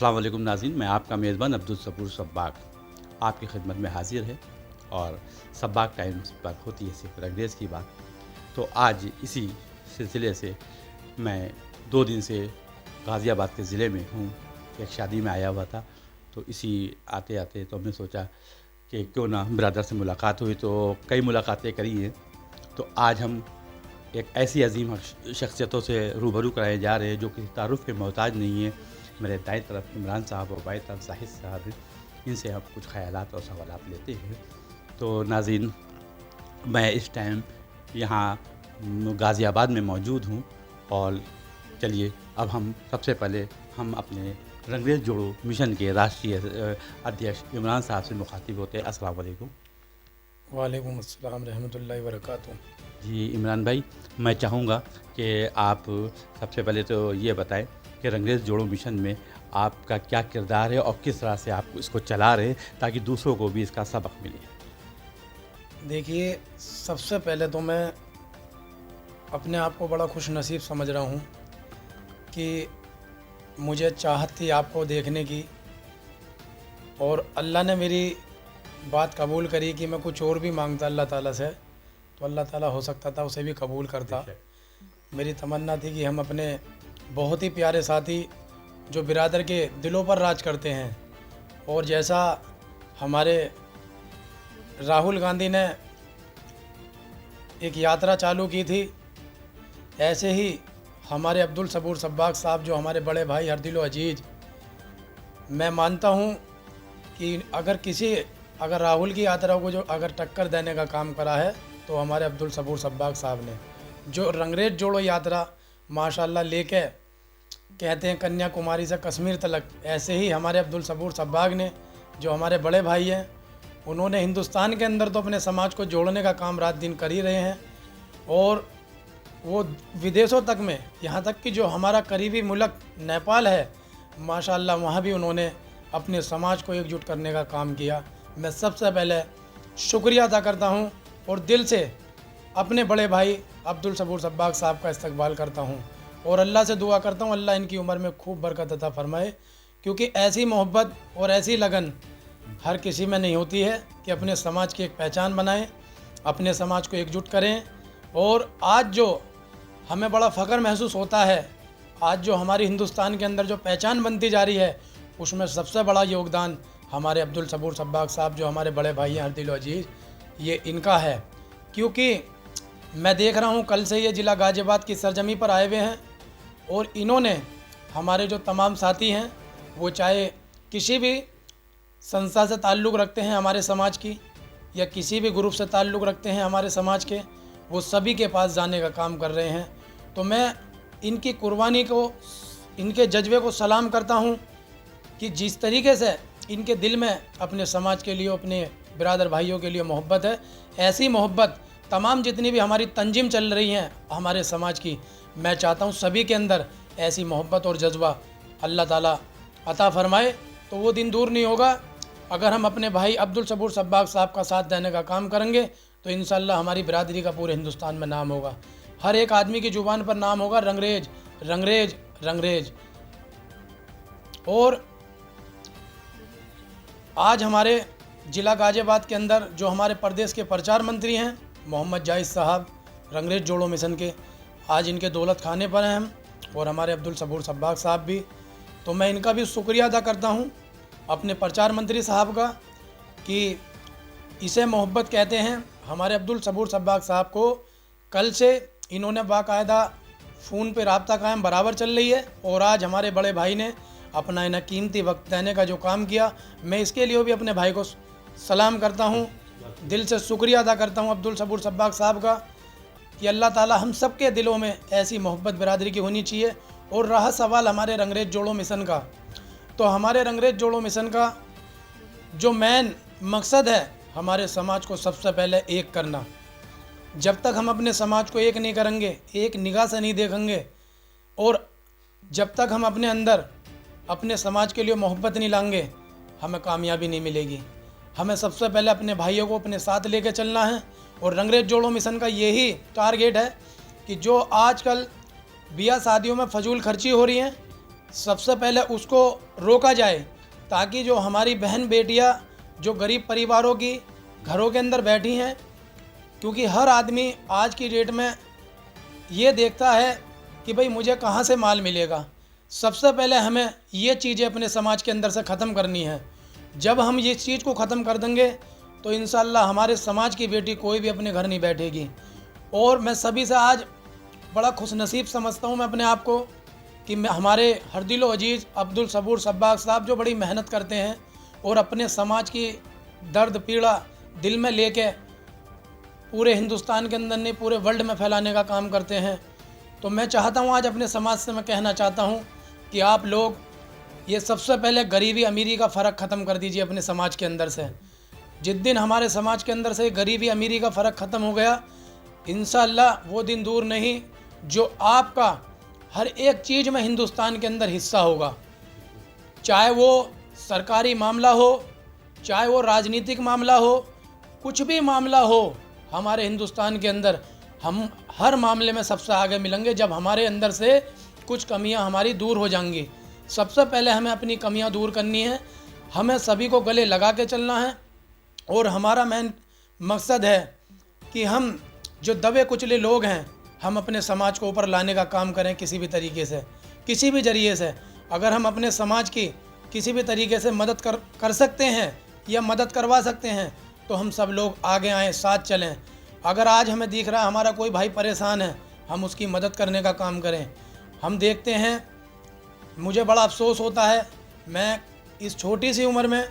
अस्सलाम वालेकुम नाज़रीन, मैं आपका मेज़बान अब्दुल सबूर सब्बाग आपकी खिदमत में हाज़िर है। और सब्बाग टाइम्स पर होती है सिर्फ अंग्रेज़ की बात। तो आज इसी सिलसिले से मैं 2 दिन से गाज़ियाबाद के ज़िले में हूँ। एक शादी में आया हुआ था, तो इसी आते-आते तो हमने सोचा कि क्यों ना ब्रदर से मुलाकात हुई, तो कई मुलाकातें करी हैं। तो आज हम एक ऐसी अजीम शख्सियतों से रूबरू कराए जा रहे हैं जो किसी तारुफ़ के मोहताज नहीं है। मेरे दाएं तरफ इमरान साहब और बाएं तरफ जाहिद साहब हैं। इनसे हम कुछ ख़यालात और सवालात लेते हैं। तो नाज़रीन, मैं इस टाइम यहाँ गाज़ियाबाद में मौजूद हूँ। और चलिए अब हम सबसे पहले हम अपने रंगरेज़ जोड़ो मिशन के राष्ट्रीय अध्यक्ष इमरान साहब से मुखातिब होते हैं। अस्सलाम वालेकुम। वालेकुम अस्सलाम रहमतुल्लाहि व बरकातुहू। जी इमरान भाई, मैं चाहूँगा कि आप सबसे पहले तो ये बताएं कि रंगरेज़ जोड़ो मिशन में आपका क्या किरदार है और किस तरह से आप इसको चला रहे हैं ताकि दूसरों को भी इसका सबक मिले। देखिए, सबसे पहले तो मैं अपने आप को बड़ा खुश नसीब समझ रहा हूँ कि मुझे चाहत थी आपको देखने की, और अल्लाह ने मेरी बात कबूल करी कि मैं कुछ और भी मांगता अल्लाह ताला से, तो अल्लाह ताला हो सकता था उसे भी कबूल करता। मेरी तमन्ना थी कि हम अपने बहुत ही प्यारे साथी जो बिरादर के दिलों पर राज करते हैं, और जैसा हमारे राहुल गांधी ने एक यात्रा चालू की थी, ऐसे ही हमारे अब्दुल सबूर सब्बाग साहब जो हमारे बड़े भाई हर दिलो अजीज, मैं मानता हूँ कि अगर राहुल की यात्रा को जो अगर टक्कर देने का काम करा है तो हमारे अब्दुल सबूर सब्बाग साहब ने, जो रंगरेज जोड़ो यात्रा माशाल्लाह लेके कहते हैं कन्याकुमारी से कश्मीर तक, ऐसे ही हमारे अब्दुल सबूर सब्बाग ने जो हमारे बड़े भाई हैं, उन्होंने हिंदुस्तान के अंदर तो अपने समाज को जोड़ने का काम रात दिन कर ही रहे हैं, और वो विदेशों तक में, यहाँ तक कि जो हमारा करीबी मुल्क नेपाल है माशाल्लाह, वहाँ भी उन्होंने अपने समाज को एकजुट करने का काम किया। मैं सबसे पहले शुक्रिया अदा करता हूँ और दिल से अपने बड़े भाई अब्दुल सबूर सब्बाग साहब का इस्तकबाल करता हूँ, और अल्लाह से दुआ करता हूँ अल्लाह इनकी उम्र में खूब बरकत अता फरमाए, क्योंकि ऐसी मोहब्बत और ऐसी लगन हर किसी में नहीं होती है कि अपने समाज की एक पहचान बनाएं, अपने समाज को एकजुट करें। और आज जो हमें बड़ा फ़ख्र महसूस होता है, आज जो हमारी हिंदुस्तान के अंदर जो पहचान बनती जा रही है, उसमें सबसे बड़ा योगदान हमारे अब्दुल सबूर सब्बाग साहब जो हमारे बड़े भाई हैं हर दिलो अजीज़, ये इनका है। क्योंकि मैं देख रहा हूँ कल से ये ज़िला गाज़ियाबाद की सरजमी पर आए हुए हैं, और इन्होंने हमारे जो तमाम साथी हैं, वो चाहे किसी भी संस्था से ताल्लुक़ रखते हैं हमारे समाज की, या किसी भी ग्रुप से ताल्लुक़ रखते हैं हमारे समाज के, वो सभी के पास जाने का काम कर रहे हैं। तो मैं इनकी कुर्बानी को, इनके जज्बे को सलाम करता हूँ कि जिस तरीके से इनके दिल में अपने समाज के लिए, अपने बिरादर भाइयों के लिए मोहब्बत है, ऐसी मोहब्बत तमाम जितनी भी हमारी तंजीम चल रही हैं हमारे समाज की, मैं चाहता हूँ सभी के अंदर ऐसी मोहब्बत और जज्बा अल्लाह ताला अता फरमाए। तो वो दिन दूर नहीं होगा, अगर हम अपने भाई अब्दुल सबूर सब्बाग साहब का साथ देने का काम करेंगे तो इंशाअल्लाह हमारी बिरादरी का पूरे हिंदुस्तान में नाम होगा। हर एक आदमी की ज़ुबान पर नाम होगा रंगरेज रंगरेज रंगरेज। और आज हमारे ज़िला गाज़ियाबाद के अंदर जो हमारे प्रदेश के प्रचार मंत्री हैं मोहम्मद जाहिद साहब, रंगरेज जोड़ो मिशन के, आज इनके दौलत खाने पर हैं हम, और हमारे अब्दुल सबूर सब्बाग साहब भी। तो मैं इनका भी शुक्रिया अदा करता हूँ अपने प्रचार मंत्री साहब का, कि इसे मोहब्बत कहते हैं। हमारे अब्दुल सबूर सब्बाग साहब को कल से इन्होंने बाकायदा फ़ोन पे रब्ता कायम बराबर चल रही है, और आज हमारे बड़े भाई ने अपना इन्हें कीमती वक्त देने का जो काम किया, मैं इसके लिए भी अपने भाई को सलाम करता हूँ, दिल से शुक्रिया अदा करता हूँ अब्दुल सबूर सब्बाग साहब का, कि अल्लाह ताला हम सब के दिलों में ऐसी मोहब्बत बिरादरी की होनी चाहिए। और रहा सवाल हमारे रंगरेज जोड़ो मिशन का, तो हमारे रंगरेज जोड़ो मिशन का जो मेन मकसद है हमारे समाज को सबसे पहले एक करना। जब तक हम अपने समाज को एक नहीं करेंगे, एक निगाह से नहीं देखेंगे, और जब तक हम अपने अंदर अपने समाज के लिए मोहब्बत नहीं लाएंगे, हमें कामयाबी नहीं मिलेगी। हमें सबसे पहले अपने भाइयों को अपने साथ लेके चलना है, और रंगरेज जोड़ो मिशन का यही टारगेट है कि जो आजकल बिया शादियों में फजूल खर्ची हो रही है, सबसे पहले उसको रोका जाए, ताकि जो हमारी बहन बेटियां जो गरीब परिवारों की घरों के अंदर बैठी हैं, क्योंकि हर आदमी आज की डेट में ये देखता है कि भाई मुझे कहाँ से माल मिलेगा। सबसे पहले हमें ये चीज़ें अपने समाज के अंदर से ख़त्म करनी है। जब हम ये चीज़ को ख़त्म कर देंगे तो इंशाल्लाह हमारे समाज की बेटी कोई भी अपने घर नहीं बैठेगी। और मैं सभी से आज बड़ा खुशनसीब समझता हूँ मैं अपने आप को कि हमारे हरदिलो अजीज़ अब्दुल सबूर सब्बाग साहब जो बड़ी मेहनत करते हैं और अपने समाज की दर्द पीड़ा दिल में लेके पूरे हिंदुस्तान के अंदर नहीं पूरे वर्ल्ड में फैलाने का काम करते हैं। तो मैं चाहता हूँ आज अपने समाज से मैं कहना चाहता हूँ कि आप लोग ये सबसे पहले गरीबी अमीरी का फ़र्क ख़त्म कर दीजिए अपने समाज के अंदर से। जिस दिन हमारे समाज के अंदर से गरीबी अमीरी का फ़र्क ख़त्म हो गया, इंशाअल्लाह वो दिन दूर नहीं जो आपका हर एक चीज़ में हिंदुस्तान के अंदर हिस्सा होगा। चाहे वो सरकारी मामला हो, चाहे वो राजनीतिक मामला हो, कुछ भी मामला हो, हमारे हिंदुस्तान के अंदर हम हर मामले में सबसे आगे मिलेंगे जब हमारे अंदर से कुछ कमियां हमारी दूर हो जाएंगी। सबसे पहले हमें अपनी कमियां दूर करनी है, हमें सभी को गले लगा के चलना है। और हमारा मेन मकसद है कि हम जो दबे कुचले लोग हैं, हम अपने समाज को ऊपर लाने का काम करें किसी भी तरीके से, किसी भी ज़रिए से। अगर हम अपने समाज की किसी भी तरीके से मदद कर सकते हैं या मदद करवा सकते हैं तो हम सब लोग आगे आएँ, साथ चलें। अगर आज हमें दिख रहा है हमारा कोई भाई परेशान है, हम उसकी मदद करने का काम करें। हम देखते हैं, मुझे बड़ा अफसोस होता है, मैं इस छोटी सी उम्र में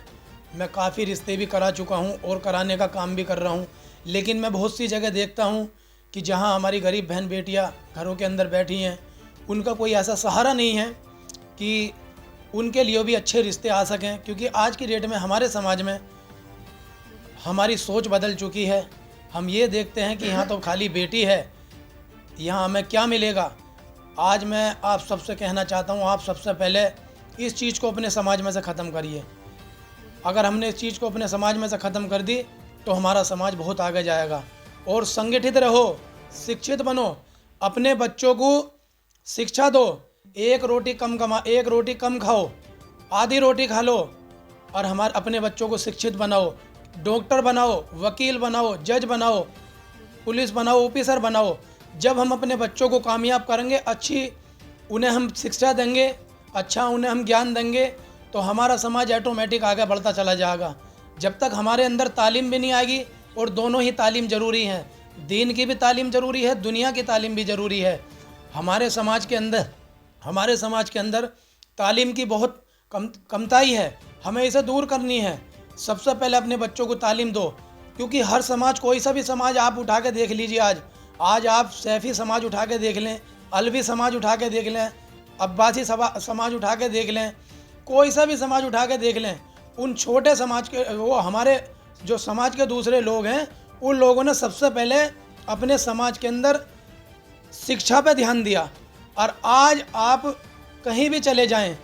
मैं काफ़ी रिश्ते भी करा चुका हूं और कराने का काम भी कर रहा हूं, लेकिन मैं बहुत सी जगह देखता हूं कि जहां हमारी गरीब बहन बेटियां घरों के अंदर बैठी हैं, उनका कोई ऐसा सहारा नहीं है कि उनके लिए भी अच्छे रिश्ते आ सकें। क्योंकि आज की डेट में हमारे समाज में हमारी सोच बदल चुकी है। हम ये देखते हैं कि यहाँ तो खाली बेटी है, यहाँ हमें क्या मिलेगा। आज मैं आप सबसे कहना चाहता हूँ, आप सबसे पहले इस चीज़ को अपने समाज में से ख़त्म करिए। अगर हमने इस चीज़ को अपने समाज में से ख़त्म कर दी तो हमारा समाज बहुत आगे जाएगा। और संगठित रहो, शिक्षित बनो, अपने बच्चों को शिक्षा दो। एक रोटी कम खाओ, आधी रोटी खा लो, और हमारे अपने बच्चों को शिक्षित बनाओ, डॉक्टर बनाओ, वकील बनाओ, जज बनाओ, पुलिस बनाओ, ऑफिसर बनाओ। जब हम अपने बच्चों को कामयाब करेंगे, अच्छी उन्हें हम शिक्षा देंगे, अच्छा उन्हें हम ज्ञान देंगे, तो हमारा समाज ऑटोमेटिक आगे बढ़ता चला जाएगा। जब तक हमारे अंदर तालीम भी नहीं आएगी, और दोनों ही तालीम ज़रूरी है, दीन की भी तालीम ज़रूरी है, दुनिया की तालीम भी ज़रूरी है। हमारे समाज के अंदर तालीम की बहुत कमताई है, हमें इसे दूर करनी है। सबसे पहले अपने बच्चों को तालीम दो, क्योंकि हर समाज, कोई सा भी समाज आप उठा के देख लीजिए, आज आप सैफ़ी समाज उठा के देख लें, अलवी समाज उठा के देख लें, अब्बासी समाज उठा के देख लें, कोई सा भी समाज उठा के देख लें, उन छोटे समाज के, वो हमारे जो समाज के दूसरे लोग हैं, उन लोगों ने सबसे पहले अपने समाज के अंदर शिक्षा पे ध्यान दिया। और आज आप कहीं भी चले जाएं,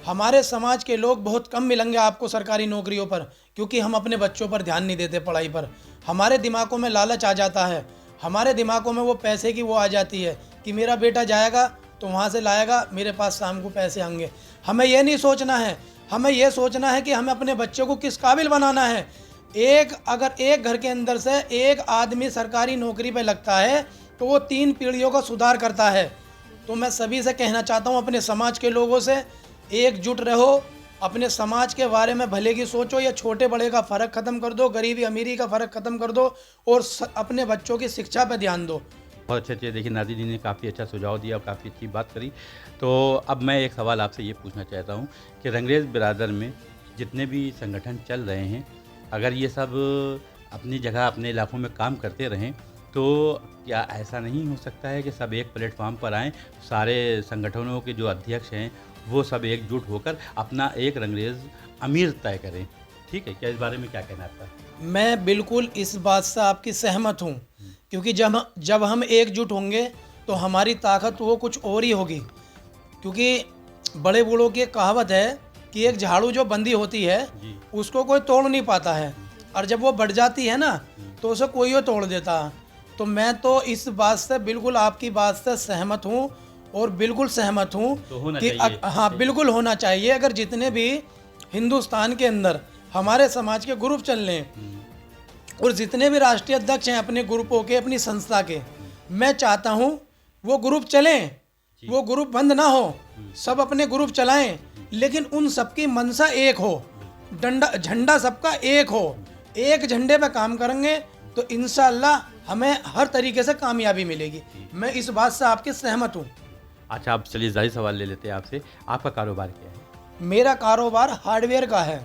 हमारे समाज के लोग बहुत कम मिलेंगे आपको सरकारी नौकरियों पर, क्योंकि हम अपने बच्चों पर ध्यान नहीं देते, पढ़ाई पर। हमारे दिमागों में लालच आ जाता है, हमारे दिमागों में वो पैसे की वो आ जाती है कि मेरा बेटा जाएगा तो वहाँ से लाएगा, मेरे पास शाम को पैसे आएंगे। हमें ये नहीं सोचना है, हमें ये सोचना है कि हमें अपने बच्चों को किस काबिल बनाना है। अगर एक घर के अंदर से एक आदमी सरकारी नौकरी पे लगता है तो वो 3 पीढ़ियों का सुधार करता है। तो मैं सभी से कहना चाहता हूँ, अपने समाज के लोगों से एकजुट रहो, अपने समाज के बारे में भले की सोचो, या छोटे बड़े का फ़र्क ख़त्म कर दो, गरीबी अमीरी का फ़र्क ख़त्म कर दो, और अपने बच्चों की शिक्षा पर ध्यान दो। बहुत अच्छे देखिए, नाज़रीन जी ने काफ़ी अच्छा सुझाव दिया और काफ़ी अच्छी बात करी। तो अब मैं एक सवाल आपसे ये पूछना चाहता हूँ कि रंगरेज बिरादर में जितने भी संगठन चल रहे हैं, अगर ये सब अपनी जगह अपने इलाकों में काम करते रहें तो क्या ऐसा नहीं हो सकता है कि सब एक प्लेटफॉर्म पर आएँ, सारे संगठनों के जो अध्यक्ष हैं वो सब एकजुट होकर अपना एक रंगरेज अमीर तय करें? ठीक है, क्या इस बारे में क्या कहना है आपका? मैं बिल्कुल इस बात से आपकी सहमत हूँ, क्योंकि जब हम एकजुट होंगे तो हमारी ताकत वो कुछ और ही होगी। क्योंकि बड़े बूढ़ों की कहावत है कि एक झाड़ू जो बंदी होती है उसको कोई तोड़ नहीं पाता है, और जब वो बढ़ जाती है ना तो उसे कोई और तोड़ देता है। तो मैं तो इस बात से बिल्कुल आपकी बात से सहमत हूँ, और बिल्कुल सहमत हूँ तो होना कि चाहिए। हाँ बिल्कुल होना चाहिए। अगर जितने भी हिंदुस्तान के अंदर हमारे समाज के ग्रुप चल रहे हैं और जितने भी राष्ट्रीय अध्यक्ष हैं अपने ग्रुपों के, अपनी संस्था के, मैं चाहता हूँ वो ग्रुप चलें, वो ग्रुप बंद ना हो, सब अपने ग्रुप चलाएं, लेकिन उन सबकी मनसा एक हो, डंडा झंडा सबका एक हो, एक झंडे पे काम करेंगे तो इंशाअल्लाह हमें हर तरीके से कामयाबी मिलेगी। मैं इस बात से आपके सहमत हूँ। अच्छा, अब चलिए ज़ाहिर सवाल ले लेते हैं आपसे, आपका कारोबार क्या है? मेरा कारोबार हार्डवेयर का है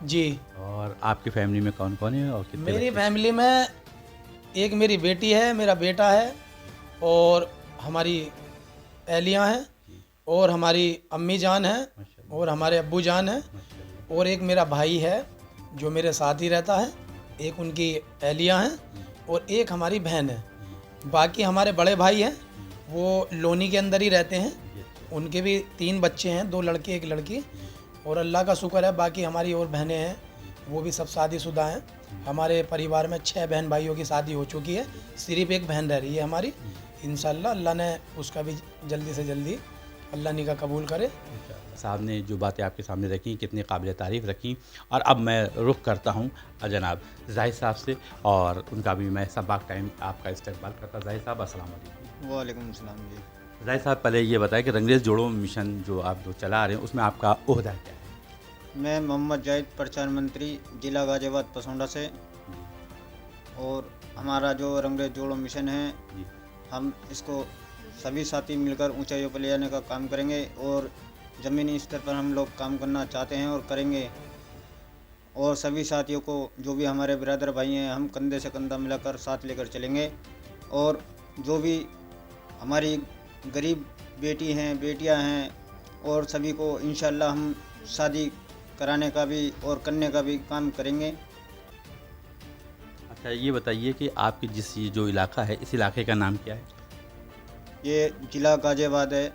जी। और आपकी फैमिली में कौन कौन है और कितने मेरी बच्चे? फैमिली में एक मेरी बेटी है, मेरा बेटा है, और हमारी अहलियाँ हैं, और हमारी अम्मी जान है, माशाल्लाह, और हमारे अब्बू जान है, माशाल्लाह। और एक मेरा भाई है जो मेरे साथ ही रहता है, एक उनकी अहलियाँ हैं, और एक हमारी बहन है। बाकी हमारे बड़े भाई हैं, वो लोनी के अंदर ही रहते हैं, उनके भी 3 बच्चे हैं, 2 लड़के 1 लड़की, और अल्लाह का शुक्र है बाकी हमारी और बहनें हैं वो भी सब शादीशुदा हैं। हमारे परिवार में 6 बहन भाइयों की शादी हो चुकी है, सिर्फ एक बहन रह रही है हमारी। इंशाल्लाह अल्लाह ने उसका भी जल्दी से जल्दी अल्लाह निकाह कबूल करे। साहब ने जो बातें आपके सामने रखी, कितनी काबिल तारीफ़ रखी। और अब मैं रुख करता हूँ जनाब ज़ाहिद साहब से, और उनका भी मैं सब्बाक टाइम आपका इस्तेमाल करता। ज़ाहिद साहब अस्सलाम वालेकुम। वालेकुम सलाम जी। ज़ाहिद साहब, पहले ये बताएं कि रंगरेज जोड़ो मिशन जो आप जो चला रहे हैं उसमें आपका ओहदा क्या है? मैं मोहम्मद जाहिद, प्रचार मंत्री, जिला गाजियाबाद पसौंडा से। और हमारा जो रंगरेज जोड़ो मिशन है, जी, हम इसको सभी साथी मिलकर ऊंचाइयों पर ले जाने का काम करेंगे, और ज़मीनी स्तर पर हम लोग काम करना चाहते हैं और करेंगे। और सभी साथियों को, जो भी हमारे बिरादर भाई हैं, हम कंधे से कंधा मिलाकर साथ लेकर चलेंगे। और जो भी हमारी गरीब बेटी हैं, बेटियां हैं, और सभी को इंशाल्लाह हम शादी कराने का भी और करने का भी काम करेंगे। अच्छा, ये बताइए कि आपकी जिस ये जो इलाका है, इस इलाके का नाम क्या है? ये जिला गाजियाबाद है,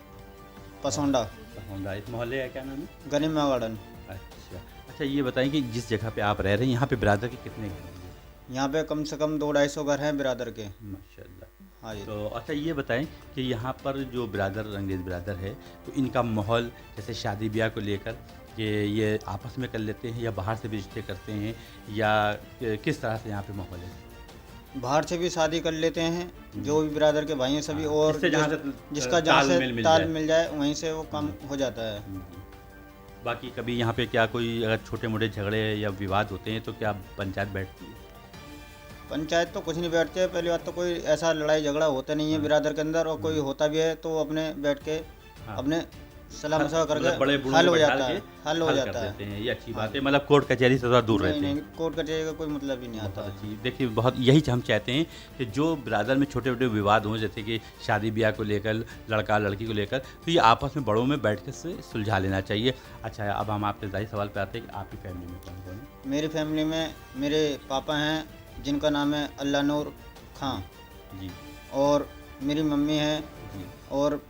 पसौंडा, होंडा। इस मोहल्ले का क्या नाम है? गनीमा गार्डन। अच्छा अच्छा, ये बताएं कि जिस जगह पे आप रह रहे हैं यहाँ पे बिरादर के कितने घर हैं? यहाँ पे कम से कम 200-250 घर हैं बिरादर के। माशाल्लाह। हाँ जी। तो अच्छा, ये बताएं कि यहाँ पर जो बिरादर रंगरेज बिरादर है, तो इनका माहौल जैसे शादी ब्याह को लेकर कि ये आपस में कर लेते हैं या बाहर से भी रिश्ते करते हैं, या किस तरह से यहाँ पे माहौल है? बाहर से भी शादी कर लेते हैं, जो भी बिरादर के भाई हैं सभी। और जिससे जहाँ से जिसका जहाँ से तालमेल मिल ताल जाए। मिल जाए वहीं से वो काम हो जाता है। बाकी कभी यहाँ पे क्या कोई अगर छोटे मोटे झगड़े या विवाद होते हैं तो क्या पंचायत बैठती है? पंचायत तो कुछ नहीं बैठते। पहली बात तो कोई ऐसा लड़ाई झगड़ा होता नहीं है बिरादर के अंदर, और कोई होता भी है तो वो अपने बैठ के अपने सलाह मशवरा मतलब करके बड़े बूढ़ों हल को हो बैठा जाता के है, हल हो हल जाता कर है। देते हैं, ये अच्छी बात है। मतलब कोर्ट कचहरी से थोड़ा दूर नहीं रहते हैं। नहीं, कोर्ट कचहरी का कोई मतलब ही नहीं आता बहुत है। अच्छी। देखिए, बहुत यही हम चाहते हैं कि जो बिरादर में छोटे छोटे विवाद हों, जैसे कि शादी ब्याह को लेकर, लड़का लड़की को लेकर, तो ये आपस में बड़ों में बैठ के से सुलझा लेना चाहिए। अच्छा, अब हम आपके ज़ाहिर सवाल पे आते हैं कि आपकी फैमिली में कौन कौन है? मेरी फैमिली में मेरे पापा हैं जिनका नाम है अल्लाह नूर खां, जी और मेरी मम्मी है, जी और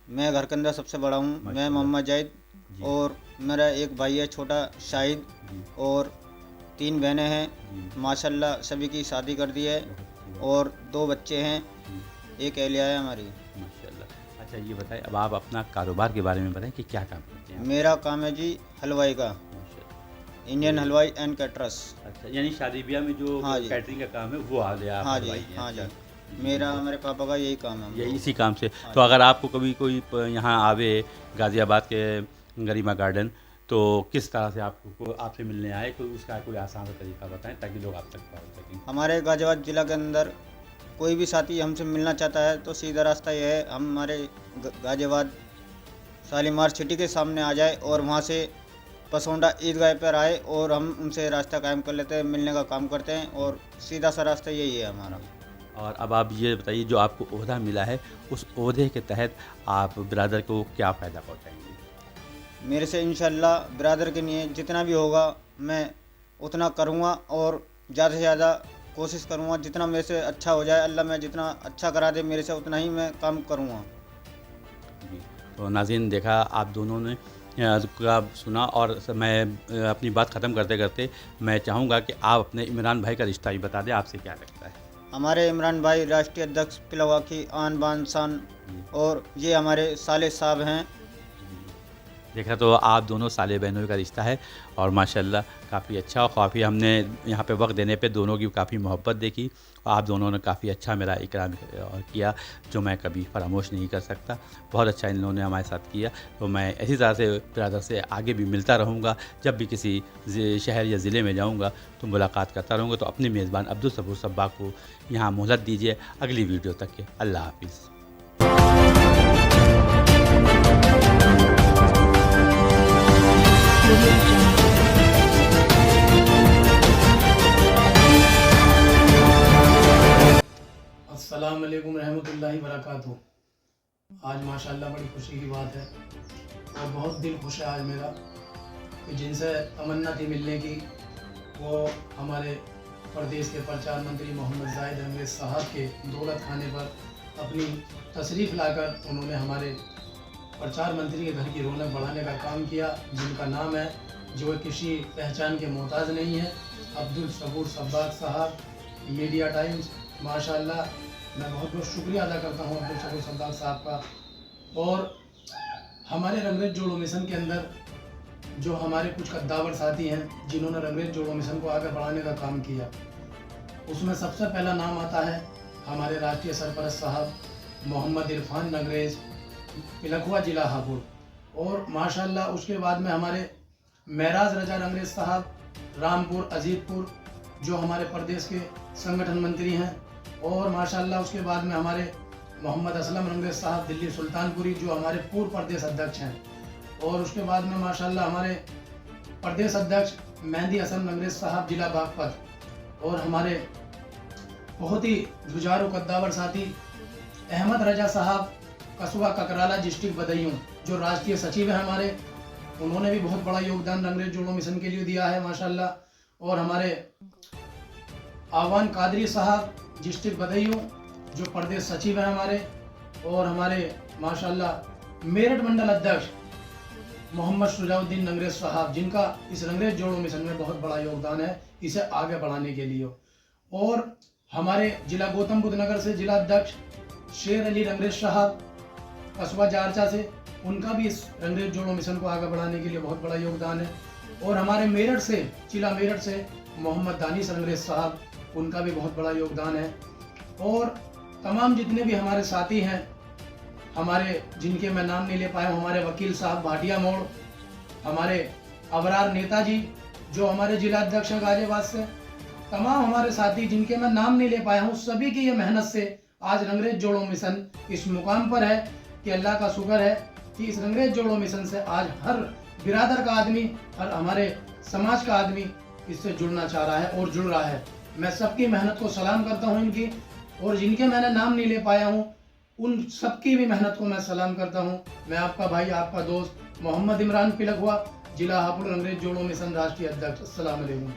मैं घर के अंदर सबसे बड़ा हूँ। मैं माशाल्लाह। मोहम्मद जाहिद, जी। और मेरा एक भाई है छोटा शाहिद, जी और 3 बहनें हैं। जी, माशाल्लाह सभी की शादी कर दी है, बहुत अच्छी बात। और 2 बच्चे हैं, जी, एक एहलिया है हमारी। माशाल्लाह। अच्छा, ये बताएं, अब आप अपना कारोबार के बारे में बताएं कि क्या काम करते हैं आप? मेरा काम है जी हलवाई का, माशाल्लाह। इंडियन हलवाई एंड कैटरस। अच्छा, यानी शादी ब्याह में जो हाँ जी। कैटरिंग का काम है वो आ गया, आप हाँ जी, हलवाई हैं। हाँ जी। अच्छा। मेरा मेरे पापा का यही काम है। ये इसी काम से। तो अगर आपको कभी कोई यहाँ आवे गाज़ियाबाद के गरिमा गार्डन, तो किस तरह से आपको आपसे मिलने आए, कोई उसका कोई आसान सा तरीका बताएं ताकि लोग आप तक पहुँच सकें। हमारे गाजियाबाद ज़िला के अंदर कोई भी साथी हमसे मिलना चाहता है तो सीधा रास्ता ये है, हम हमारे गाजियाबाद शालीमार सिटी के सामने आ जाए और वहाँ से पसौंडा ईदगाह पर आए और हम उनसे रास्ता कायम कर लेते हैं, मिलने का काम करते हैं, और सीधा सा रास्ता यही है हमारा। और अब आप ये बताइए, जो आपको ओहदा मिला है, उस ओहदे के तहत आप बिरादर को क्या फ़ायदा पहुँचाएंगे? मेरे से इंशाल्लाह बिरादर के लिए जितना भी होगा मैं उतना करूँगा, और ज़्यादा से ज़्यादा कोशिश करूँगा जितना मेरे से अच्छा हो जाए। अल्लाह मैं जितना अच्छा करा दे मेरे से उतना ही मैं काम करूँगा। जी, तो नाज़रीन, देखा आप दोनों ने का सुना, और मैं अपनी बात ख़त्म करते करते मैं चाहूँगा कि आप अपने इमरान भाई का रिश्ता ही बता दें, आपसे क्या लगता है? हमारे इमरान भाई राष्ट्रीय अध्यक्ष पिलवा की आन बान शान, और ये हमारे साले साहब हैं। देखा तो आप दोनों साले बहनों का रिश्ता है और माशाल्लाह काफ़ी अच्छा, और काफ़ी हमने यहाँ पे वक्त देने पे दोनों की काफ़ी मोहब्बत देखी और आप दोनों ने काफ़ी अच्छा मेरा इकराम किया, जो मैं कभी फरामोश नहीं कर सकता। बहुत अच्छा इन लोगों ने हमारे साथ किया। तो मैं इसी तरह से ब्रदर से आगे भी मिलता रहूँगा, जब भी किसी शहर या ज़िले में जाऊँगा तो मुलाकात करता रहूँगा। तो अपने मेज़बान अब्दुल सबूर सब्बाग को यहाँ मोहलत दीजिए अगली वीडियो तक के। अल्लाह हाफिज़। अस्सलाम वालेकुम रहमतुल्लाहि वबरकातुहू। आज माशाल्लाह बड़ी खुशी की बात है और बहुत दिल खुश है आज मेरा कि जिनसे तमन्ना थी मिलने की, वो हमारे प्रदेश के प्रचार मंत्री मोहम्मद जाहिद अंग्रेज़ साहब के दौलत खाने पर अपनी तशरीफ़ लाकर उन्होंने हमारे प्रचार मंत्री के घर की रौनक बढ़ाने का काम किया, जिनका नाम है, जो किसी पहचान के मोहताज नहीं है, अब्दुल सबूर सब्बाग साहब। मीडिया टाइम्स माशाल्लाह, मैं बहुत बहुत शुक्रिया अदा करता हूँ अब्दुल सबूर सब्बाग साहब का। और हमारे रंगरेज जोड़ो मिशन के अंदर जो हमारे कुछ कद्दावर साथी हैं जिन्होंने रंगरेज जोड़ो मिशन को आगे बढ़ाने का काम किया, उसमें सबसे पहला नाम आता है हमारे राष्ट्रीय सरपरस्त साहब मोहम्मद इरफान अंग्रेज़, पिलखुआ जिला हापुड़। और माशाल्लाह उसके बाद में हमारे महराज रजा अंग्रेज़ साहब रामपुर अजीतपुर, जो हमारे प्रदेश के संगठन मंत्री हैं। और माशाल्लाह उसके बाद में हमारे मोहम्मद असलम अंग्रेज़ साहब दिल्ली सुल्तानपुरी, जो हमारे पूर्व प्रदेश अध्यक्ष हैं। और उसके बाद में माशाल्लाह हमारे प्रदेश अध्यक्ष मेहंदी हसन अंग्रेज़ साहब जिला बागपत, और हमारे बहुत ही जुझारू कद्दावर साथी अहमद रजा साहब कस्बा ककराला डिस्ट्रिक्ट बदायूं, जो राष्ट्रीय सचिव है हमारे, उन्होंने भी बहुत बड़ा योगदान रंगरेज जोड़ो मिशन के लिए दिया है माशाल्लाह। और हमारे आवान कादरी साहब डिस्ट्रिक्ट बदायूं, जो प्रदेश सचिव है हमारे। और हमारे माशाल्लाह मेरठ मंडल अध्यक्ष मोहम्मद शुजाउद्दीन अंग्रेज़ साहब, जिनका इस रंगरेज जोड़ो मिशन में बहुत बड़ा योगदान है इसे आगे बढ़ाने के लिए। और हमारे जिला गौतम बुद्ध नगर से जिला अध्यक्ष शेर अली रंगरेज साहब कस्बा जारचा से, उनका भी इस रंगरेज जोड़ो मिशन को आगे बढ़ाने के लिए बहुत बड़ा योगदान है। और हमारे मेरठ से, जिला मेरठ से मोहम्मद दानिश रंगरेज साहब, उनका भी बहुत बड़ा योगदान है। और तमाम जितने भी हमारे साथी हैं हमारे, जिनके मैं नाम नहीं ले पाया हूँ, हमारे वकील साहब भाटिया मोड़, हमारे अबरार नेताजी जो हमारे जिला अध्यक्ष हैं गाजियाबाद से, तमाम हमारे साथी जिनके मैं नाम नहीं ले पाया हूँ, सभी की ये मेहनत से आज रंगरेज जोड़ो मिशन इस मुकाम पर है कि अल्लाह का शुक्र है कि इस रंगरेज जोड़ो मिशन से आज हर बिरादर का आदमी, हर हमारे समाज का आदमी इससे जुड़ना चाह रहा है और जुड़ रहा है। मैं सबकी मेहनत को सलाम करता हूँ इनकी, और जिनके मैंने नाम नहीं ले पाया हूँ उन सबकी भी मेहनत को मैं सलाम करता हूँ। मैं आपका भाई, आपका दोस्त मोहम्मद इमरान पिलखुआ, जिला हापुड़ रंगरेज जोड़ो मिशन राष्ट्रीय अध्यक्ष। अस्सलाम वालेकुम।